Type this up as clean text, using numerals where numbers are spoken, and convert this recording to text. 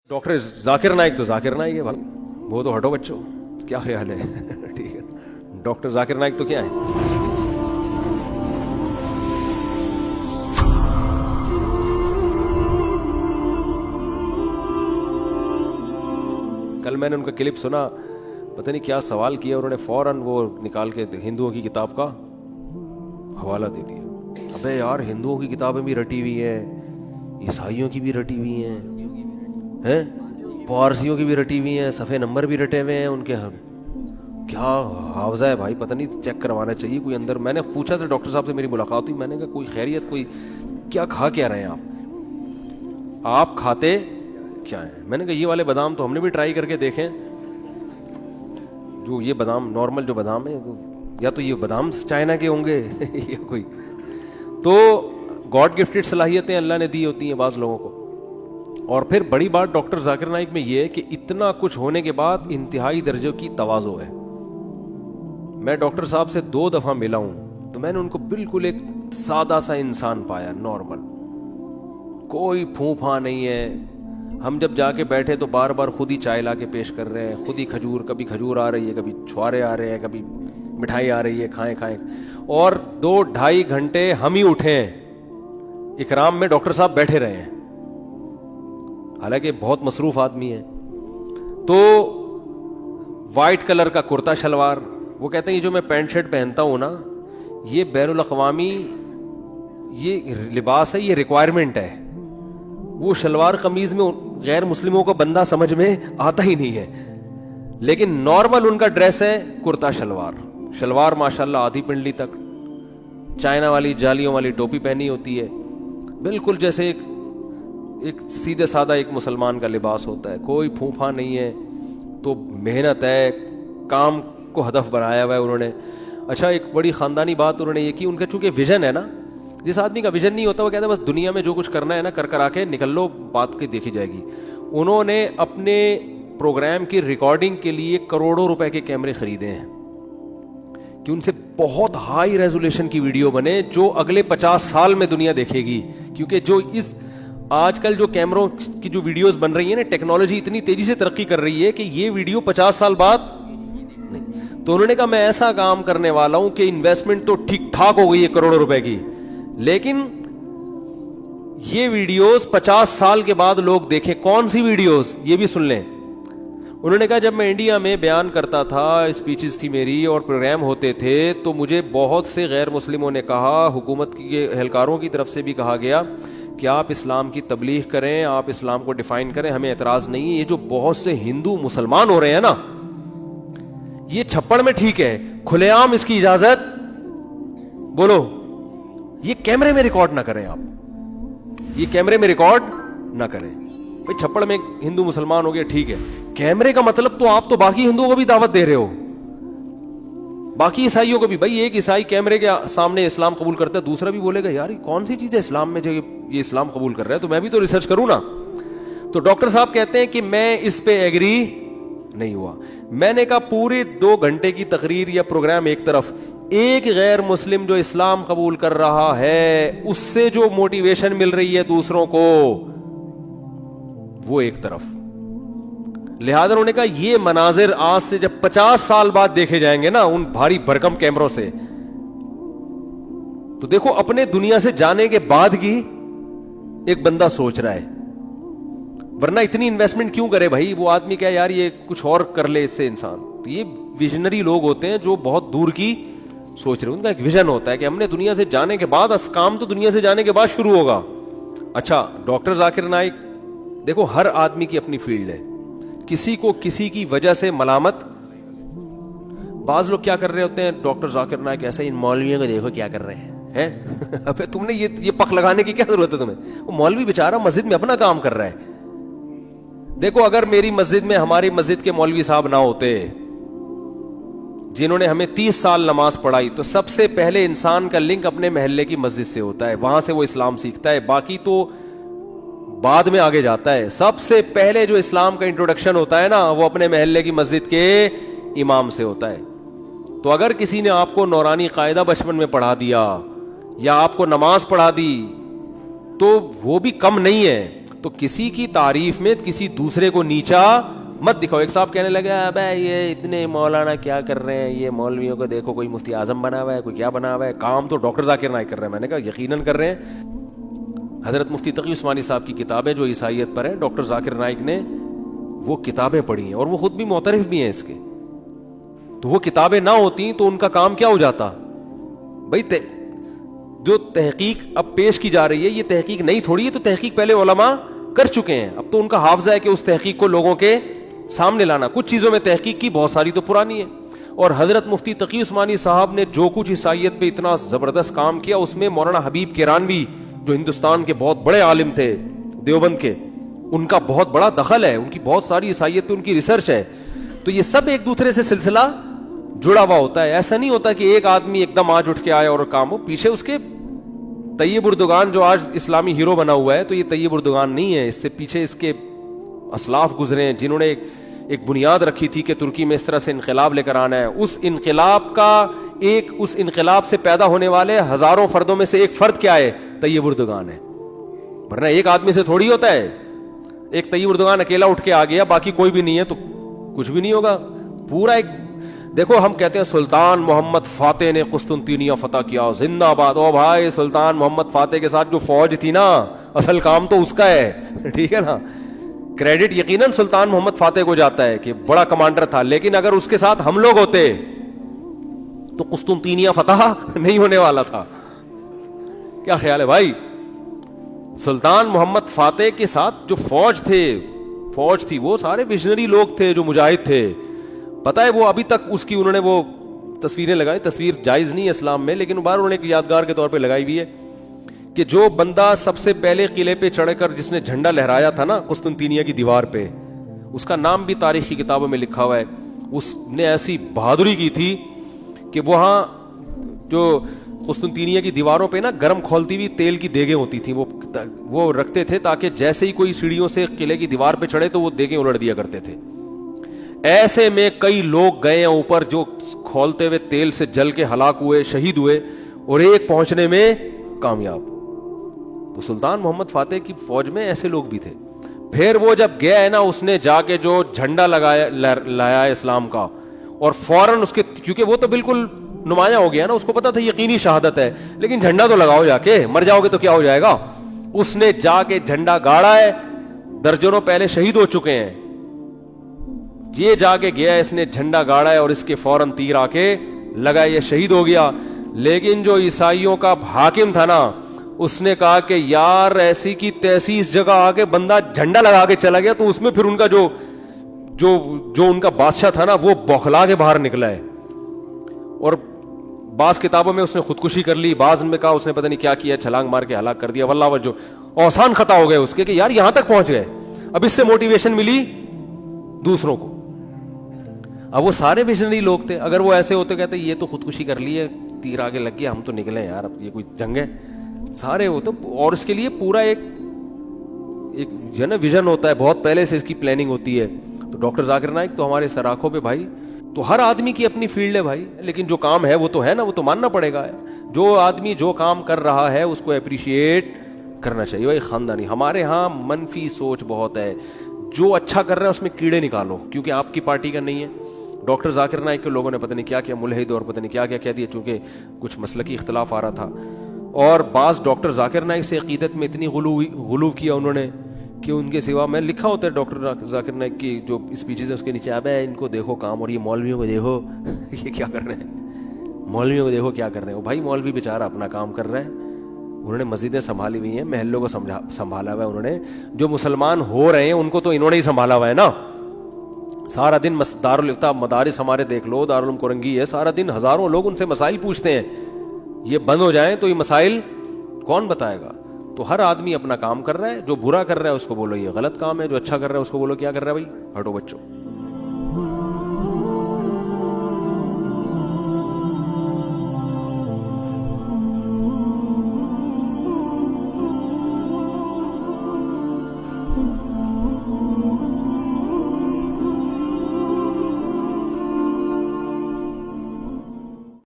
Doctor Zakir Naik تو ذاکر نائک ہے بھائی, وہ تو ہٹو بچوں, کیا خیال ہے؟ ٹھیک ہے, ڈاکٹر ذاکر نائک تو کیا ہے؟ کل میں نے ان کا کلپ سنا, پتہ نہیں کیا سوال کیا, انہوں نے فوراً وہ نکال کے ہندوؤں کی کتاب کا حوالہ دے دیا. ابے یار, ہندوؤں کی کتابیں بھی رٹی ہوئی ہیں, عیسائیوں کی بھی رٹی ہوئی ہیں, پارسیوں کی بھی رٹی ہوئی ہیں, صفحے نمبر بھی رٹے ہوئے ہیں ان کے. کیا حافظہ ہے بھائی, پتہ نہیں, چیک کروانا چاہیے کوئی اندر. میں نے پوچھا تھا ڈاکٹر صاحب سے, میری ملاقات ہوئی, میں نے کہا کوئی خیریت, کوئی کیا کھا کیا رہے ہیں آپ کھاتے کیا ہیں؟ میں نے کہا یہ والے بادام تو ہم نے بھی ٹرائی کر کے دیکھیں, جو یہ بادام نارمل جو بادام ہے, یا تو یہ بادام چائنا کے ہوں گے یا کوئی. تو گاڈ گفٹڈ صلاحیتیں اللہ نے دی ہوتی ہیں بعض لوگوں کو. اور پھر بڑی بات ڈاکٹر ذاکر نائک میں یہ ہے کہ اتنا کچھ ہونے کے بعد انتہائی درجے کی تواضع ہے. میں ڈاکٹر صاحب سے 2 دفعہ ملا ہوں تو میں نے ان کو بالکل ایک سادہ سا انسان پایا, نارمل, کوئی پھوں پھاں نہیں ہے. ہم جب جا کے بیٹھے تو بار بار خود ہی چائے لا کے پیش کر رہے ہیں, خود ہی کھجور, کبھی کھجور آ رہی ہے, کبھی چھوارے آ رہے ہیں, کبھی مٹھائی آ رہی ہے, کھائیں کھائیں. اور 2-2.5 گھنٹے ہم ہی اٹھے ہیں, اکرام میں ڈاکٹر صاحب بیٹھے رہے ہیں, حالانکہ بہت مصروف آدمی ہے. تو وائٹ کلر کا کرتا شلوار, وہ کہتے ہیں یہ جو میں پینٹ شرٹ پہنتا ہوں نا, یہ بین الاقوامی یہ لباس ہے, یہ ریکوائرمنٹ ہے. وہ شلوار قمیض میں غیر مسلموں کو بندہ سمجھ میں آتا ہی نہیں ہے, لیکن نارمل ان کا ڈریس ہے کرتا شلوار. شلوار ماشاءاللہ آدھی پنڈلی تک, چائنا والی جالیوں والی ٹوپی پہنی ہوتی ہے, بالکل جیسے ایک سیدھے سادہ ایک مسلمان کا لباس ہوتا ہے, کوئی پھوپھا نہیں ہے. تو محنت ہے, کام کو ہدف بنایا ہوا ہے انہوں نے. اچھا, ایک بڑی خاندانی بات انہوں نے یہ کی, ان کا چونکہ ویژن ہے نا, جس آدمی کا ویژن نہیں ہوتا وہ کہتا ہے بس دنیا میں جو کچھ کرنا ہے نا کر آ کے نکل لو, بات کی دیکھی جائے گی. انہوں نے اپنے پروگرام کی ریکارڈنگ کے لیے کروڑوں روپے کے کیمرے خریدے ہیں کہ ان سے بہت ہائی ریزولیشن کی ویڈیو بنے جو اگلے 50 سال میں دنیا دیکھے گی. کیونکہ جو اس آج کل جو کیمروں کی جو ویڈیوز بن رہی ہیں نا, ٹیکنالوجی اتنی تیزی سے ترقی کر رہی ہے کہ یہ ویڈیو 50 سال بعد نہیں. تو انہوں نے کہا میں ایسا کام کرنے والا ہوں کہ انویسٹمنٹ تو ٹھیک ٹھاک ہو گئی ہے کروڑوں روپے کی, لیکن یہ ویڈیوز 50 سال کے بعد لوگ دیکھیں. کون سی ویڈیوز, یہ بھی سن لیں. انہوں نے کہا جب میں انڈیا میں بیان کرتا تھا, اسپیچز تھی میری اور پروگرام ہوتے تھے, تو مجھے بہت سے غیر مسلموں نے کہا, حکومت کے اہلکاروں کی طرف سے بھی کہا گیا کہ آپ اسلام کی تبلیغ کریں, آپ اسلام کو ڈیفائن کریں, ہمیں اعتراض نہیں ہے. یہ جو بہت سے ہندو مسلمان ہو رہے ہیں نا, یہ چھپڑ میں ٹھیک ہے, کھلے عام اس کی اجازت, بولو, یہ کیمرے میں ریکارڈ نہ کریں. آپ یہ کیمرے میں ریکارڈ نہ کریں. بھائی چھپڑ میں ہندو مسلمان ہو گیا ٹھیک ہے, کیمرے کا مطلب تو آپ تو باقی ہندوؤں کو بھی دعوت دے رہے ہو, باقی عیسائیوں کو بھی. بھائی ایک عیسائی کیمرے کے سامنے اسلام قبول کرتا ہے, دوسرا بھی بولے گا یار یہ کون سی چیز ہے اسلام میں جو یہ اسلام قبول کر رہا ہے, تو میں بھی تو ریسرچ کروں نا. تو ڈاکٹر صاحب کہتے ہیں کہ میں اس پہ ایگری نہیں ہوا. میں نے کہا پورے 2 گھنٹے کی تقریر یا پروگرام ایک طرف, ایک غیر مسلم جو اسلام قبول کر رہا ہے اس سے جو موٹیویشن مل رہی ہے دوسروں کو, وہ ایک طرف. لہذا انہوں نے کہا یہ مناظر آج سے جب 50 سال بعد دیکھے جائیں گے نا ان بھاری بھرکم کیمروں سے, تو دیکھو اپنے دنیا سے جانے کے بعد کی ایک بندہ سوچ رہا ہے, ورنہ اتنی انویسٹمنٹ کیوں کرے بھائی. وہ آدمی کہا یار یہ کچھ اور کر لے اس سے انسان. تو یہ ویژنری لوگ ہوتے ہیں جو بہت دور کی سوچ رہے ہیں, ان کا ایک ویژن ہوتا ہے کہ ہم نے دنیا سے جانے کے بعد, کام تو دنیا سے جانے کے بعد شروع ہوگا. اچھا, ڈاکٹر ذاکر نائک دیکھو ہر آدمی کی اپنی فیلڈ ہے, کسی کو کسی کی وجہ سے ملامت. بعض لوگ کیا کر رہے ہوتے ہیں, ڈاکٹر ذاکر نائک ایسا ہی, ان مولویوں کو دیکھو کیا کر رہے ہیں. ابے تم نے یہ پخ لگانے کی کیا ضرورت ہے تمہیں؟ وہ مولوی بیچارہ مسجد میں اپنا کام کر رہا ہے. دیکھو اگر میری مسجد میں ہماری مسجد کے مولوی صاحب نہ ہوتے جنہوں نے ہمیں 30 سال نماز پڑھائی, تو سب سے پہلے انسان کا لنک اپنے محلے کی مسجد سے ہوتا ہے, وہاں سے وہ اسلام سیکھتا ہے, باقی تو بعد میں آگے جاتا ہے. سب سے پہلے جو اسلام کا انٹروڈکشن ہوتا ہے نا وہ اپنے محلے کی مسجد کے امام سے ہوتا ہے. تو اگر کسی نے آپ کو نورانی قاعدہ بچپن میں پڑھا دیا یا آپ کو نماز پڑھا دی تو وہ بھی کم نہیں ہے. تو کسی کی تعریف میں کسی دوسرے کو نیچا مت دکھاؤ. ایک صاحب کہنے لگے ابے یہ اتنے مولانا کیا کر رہے ہیں, یہ مولویوں کو دیکھو, کوئی مفتی اعظم بنا ہوا ہے, کوئی کیا بنا ہوا ہے, کام تو ڈاکٹر ذاکر نائک کر رہے ہیں. میں نے کہا یقیناً کر رہے ہیں. حضرت مفتی تقی عثمانی صاحب کی کتابیں جو عیسائیت پر ہیں, ڈاکٹر ذاکر نائک نے وہ کتابیں پڑھی ہیں اور وہ خود بھی معترف بھی ہیں اس کے. تو وہ کتابیں نہ ہوتی تو ان کا کام کیا ہو جاتا بھائی. جو تحقیق اب پیش کی جا رہی ہے یہ تحقیق نہیں تھوڑی ہے, تو تحقیق پہلے علماء کر چکے ہیں. اب تو ان کا حافظہ ہے کہ اس تحقیق کو لوگوں کے سامنے لانا. کچھ چیزوں میں تحقیق کی, بہت ساری تو پرانی ہے. اور حضرت مفتی تقی عثمانی صاحب نے جو کچھ عیسائیت پہ اتنا زبردست کام کیا, اس میں مولانا حبیب کیرانوی جو ہندوستان کے بہت بڑے عالم تھے دیوبند کے, ان کا بہت بڑا دخل ہے, ان کی بہت ساری عیسائیت پہ ان کی ریسرچ ہے. تو یہ سب ایک دوسرے سے سلسلہ جڑا ہوا ہوتا ہے. ایسا نہیں ہوتا کہ ایک آدمی ایک دم آج اٹھ کے آئے اور کام ہو. پیچھے اس کے طیب اردگان جو آج اسلامی ہیرو بنا ہوا ہے, تو یہ طیب اردگان نہیں ہے, اس سے پیچھے اس کے اسلاف گزرے ہیں جنہوں نے ایک بنیاد رکھی تھی کہ ترکی میں اس طرح سے انقلاب لے کر آنا ہے. اس انقلاب سے پیدا ہونے والے ہزاروں فردوں میں سے ایک فرد کیا ہے, طیب اردگان ہے. ورنہ ایک آدمی سے تھوڑی ہوتا ہے. ایک طیب اردگان اکیلا اٹھ کے آ گیا, باقی کوئی بھی نہیں ہے تو کچھ بھی نہیں ہوگا. پورا ایک دیکھو, ہم کہتے ہیں سلطان محمد فاتح نے قسطنطینیہ فتح کیا, زندہ آباد. او بھائی, سلطان محمد فاتح کے ساتھ جو فوج تھی نا, اصل کام تو اس کا ہے, ٹھیک ہے نا. کریڈٹ یقیناً سلطان محمد فاتح کو جاتا ہے کہ بڑا کمانڈر تھا, لیکن اگر اس کے ساتھ ہم لوگ ہوتے تو قسطنطینیہ فتح نہیں ہونے والا تھا. کیا خیال ہے بھائی؟ سلطان محمد فاتح کے ساتھ جو فوج تھی وہ سارے ویژنری لوگ تھے جو مجاہد تھے. پتہ ہے وہ ابھی تک اس کی انہوں نے وہ تصویریں لگائی. تصویر جائز نہیں ہے اسلام میں, لیکن بار انہوں نے ایک یادگار کے طور پہ لگائی ہوئی ہے کہ جو بندہ سب سے پہلے قلعے پہ چڑھ کر جس نے جھنڈا لہرایا تھا نا قسطنطینیہ کی دیوار پہ, اس کا نام بھی تاریخی کتابوں میں لکھا ہوا ہے. اس نے ایسی بہادری کی تھی کہ وہاں جو قسطنطینیہ کی دیواروں پہ نا گرم کھولتی ہوئی تیل کی دیگیں ہوتی تھیں, وہ رکھتے تھے تاکہ جیسے ہی کوئی سیڑھیوں سے قلعے کی دیوار پہ چڑھے تو وہ دیگیں الٹ دیا کرتے تھے. ایسے میں کئی لوگ گئے ہیں اوپر جو کھولتے ہوئے تیل سے جل کے ہلاک ہوئے, شہید ہوئے, اور ایک پہنچنے میں کامیاب. تو سلطان محمد فاتح کی فوج میں ایسے لوگ بھی تھے. پھر وہ جب گیا ہے نا, اس نے جا کے جو جھنڈا لایا اسلام کا, اور فوراً اس کے, کیونکہ وہ تو بالکل نمایاں ہو گیا نا, اس کو پتا تھا یقینی شہادت ہے, لیکن جھنڈا تو لگاؤ, جا کے مر جاؤ گے تو کیا ہو جائے گا. اس نے جا کے جھنڈا گاڑا ہے, درجنوں پہلے شہید ہو چکے ہیں, یہ جا کے گیا, اس نے جھنڈا گاڑا ہے اور اس کے فوراً تیر آ کے لگا, یہ شہید ہو گیا. لیکن جو عیسائیوں کا حاکم تھا نا, اس نے کہا کہ یار ایسی کی تیسی اس جگہ آ کے بندہ جھنڈا لگا کے چلا گیا, تو اس میں پھر ان کا جو ان کا بادشاہ تھا نا وہ بوکھلا کے باہر نکلا ہے. اور بعض کتابوں میں اس نے خودکشی کر لی, بعض میں کہا اس نے پتہ نہیں کیا کیا, چھلانگ مار کے ہلاک کر دیا. واللہ وجہ آسان خطا ہو گئے اس کے کہ یار یہاں تک پہنچ گئے, اب اس سے موٹیویشن ملی دوسروں کو. اب وہ سارے ویژنری لوگ تھے, اگر وہ ایسے ہوتے کہتے یہ تو خودکشی کر لی ہے, تیر آگے لگ گیا, ہم تو نکلے یار, اب یہ کوئی جنگ ہے, سارے وہ تو. اور اس کے لیے پورا ایک جو ہے نا ویژن ہوتا ہے, بہت پہلے سے اس کی پلاننگ ہوتی ہے. تو ڈاکٹر ذاکر نائک تو ہمارے سر آنکھوں پہ بھائی, تو ہر آدمی کی اپنی فیلڈ ہے بھائی, لیکن جو کام ہے وہ تو ہے نا, وہ تو ماننا پڑے گا. جو آدمی جو کام کر رہا ہے اس کو اپریشیٹ کرنا چاہیے بھائی. خاندانی ہمارے ہاں منفی سوچ بہت ہے, جو اچھا کر رہا ہے اس میں کیڑے نکالو کیونکہ آپ کی پارٹی کا نہیں ہے. ڈاکٹر ذاکر نائک کے لوگوں نے پتہ نہیں کیا کیا ملحد اور پتہ نہیں کیا کیا کہہ دیا, چونکہ کچھ مسلکی اختلاف آ رہا تھا. اور بعض ڈاکٹر ذاکر نائک سے عقیدت میں اتنی غلو کیا انہوں نے کہ ان کے سوا, میں لکھا ہوتا ہے ڈاکٹر ذاکر نائک کی جو اسپیچز ہیں اس کے نیچے, اب ہے ان کو دیکھو کام, اور یہ مولویوں کو دیکھو یہ کیا کر رہے ہیں, مولویوں کو دیکھو کیا کر رہے ہیں. بھائی مولوی بیچارہ اپنا کام کر رہے ہیں, انہوں نے مسجدیں سنبھالی ہوئی ہیں, محلوں کو سنبھالا ہوا ہے انہوں نے. جو مسلمان ہو رہے ہیں ان کو تو انہوں نے ہی سنبھالا ہوا ہے نا. سارا دن دارالفتہ مدارس ہمارے دیکھ لو, دارالعلوم کورنگی ہے, سارا دن ہزاروں لوگ ان سے مسائل پوچھتے ہیں. یہ بند ہو جائیں تو یہ مسائل کون بتائے گا. تو ہر آدمی اپنا کام کر رہا ہے, جو برا کر رہا ہے اس کو بولو یہ غلط کام ہے, جو اچھا کر رہا ہے اس کو بولو کیا کر رہا ہے بھائی, ہٹو بچوں.